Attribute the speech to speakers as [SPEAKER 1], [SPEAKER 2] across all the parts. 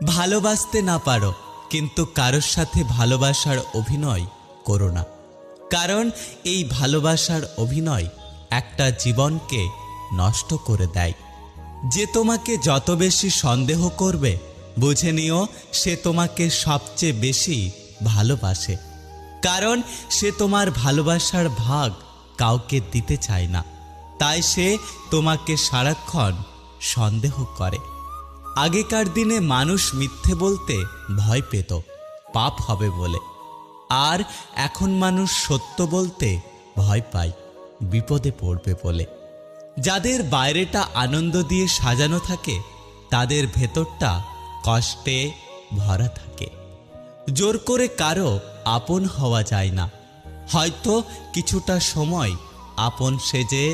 [SPEAKER 1] ভালোবাসতে না পারো, কিন্তু কারোর সাথে ভালোবাসার অভিনয় করো না। কারণ এই ভালোবাসার অভিনয় একটা জীবনকে নষ্ট করে দেয়। যে তোমাকে যত বেশি সন্দেহ করবে, বুঝে নিও সে তোমাকে সবচেয়ে বেশি ভালোবাসে। কারণ সে তোমার ভালোবাসার ভাগ কাউকে দিতে চায় না, তাই সে তোমাকে সারাক্ষণ সন্দেহ করে। আগেকার দিনে মানুষ মিথ্যে বলতে ভয় পেত পাপ হবে বলে, আর এখন মানুষ সত্য বলতে ভয় পায় বিপদে পড়বে বলে। যাদের বাইরেটা আনন্দ দিয়ে সাজানো থাকে, তাদের ভেতরটা কষ্টে ভরা থাকে। জোর করে কারো আপন হওয়া যায় না, হয়তো কিছুটা সময় আপন সেজে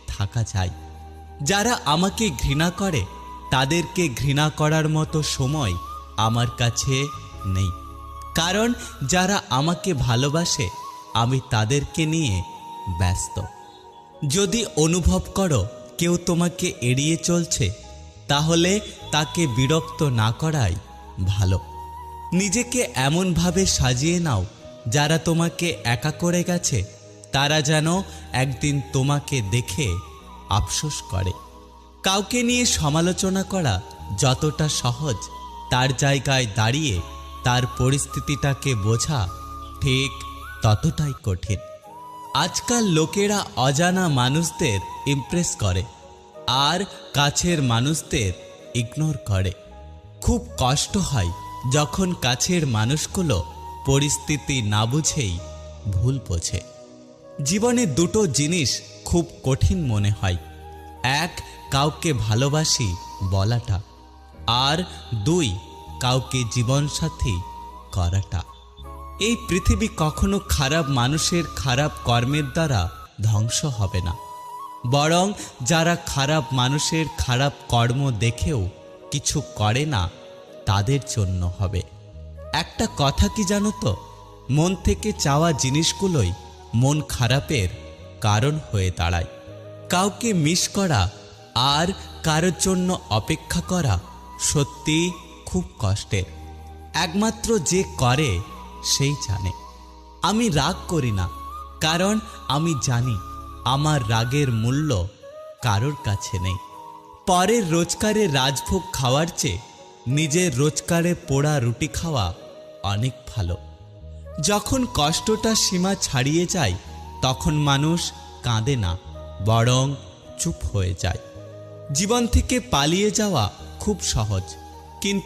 [SPEAKER 1] থাকা যায়। যারা আমাকে ঘৃণা করে, তাদেরকে ঘৃণা করার মতো সময় আমার কাছে নেই। কারণ যারা আমাকে ভালোবাসে, আমি তাদেরকে নিয়ে ব্যস্ত। যদি অনুভব করো কেউ তোমাকে এড়িয়ে চলছে, তাহলে তাকে বিরক্ত না করাই ভালো। নিজেকে এমনভাবে সাজিয়ে নাও, যারা তোমাকে একা করে গেছে তারা যেন একদিন তোমাকে দেখে আফসোস করে। কাউকে নিয়ে সমালোচনা করা যতটা সহজ, তার জায়গায় দাঁড়িয়ে তার পরিস্থিতিটাকে বোঝা ঠিক ততটাই কঠিন। আজকাল লোকেরা অজানা মানুষদের ইমপ্রেস করে আর কাছের মানুষদের ইগনোর করে। খুব কষ্ট হয় যখন কাছের মানুষগুলো পরিস্থিতি না বুঝেই ভুল বোঝে। জীবনে দুটো জিনিস খুব কঠিন মনে হয়, এক কাউকে ভালোবাসি বলাটা, আর দুই কাউকে জীবনসাথী করাটা। এই পৃথিবী কখনো খারাপ মানুষের খারাপ কর্মের দ্বারা ধ্বংস হবে না, বরং যারা খারাপ মানুষের খারাপ কর্ম দেখেও কিছু করে না, তাদের জন্য হবে। একটা কথা কি জানো তো, মন থেকে চাওয়া জিনিসগুলোই মন খারাপের কারণ হয়ে দাঁড়ায়। কাউকে মিস করা আর কারোর জন্য অপেক্ষা করা সত্যি খুব কষ্টের। একমাত্র যে করে সেই জানে। আমি রাগ করি না, কারণ আমি জানি আমার রাগের মূল্য কারোর কাছে নেই। পরের রোজগারে রাজভোগ খাওয়ার চেয়ে নিজের রোজগারে পোড়া রুটি খাওয়া অনেক ভালো। যখন কষ্টটা সীমা ছাড়িয়ে যায়, তখন মানুষ কাঁদে না, বরং চুপ হয়ে যায়। জীবন থেকে পালিয়ে যাওয়া খুব সহজ, কিন্তু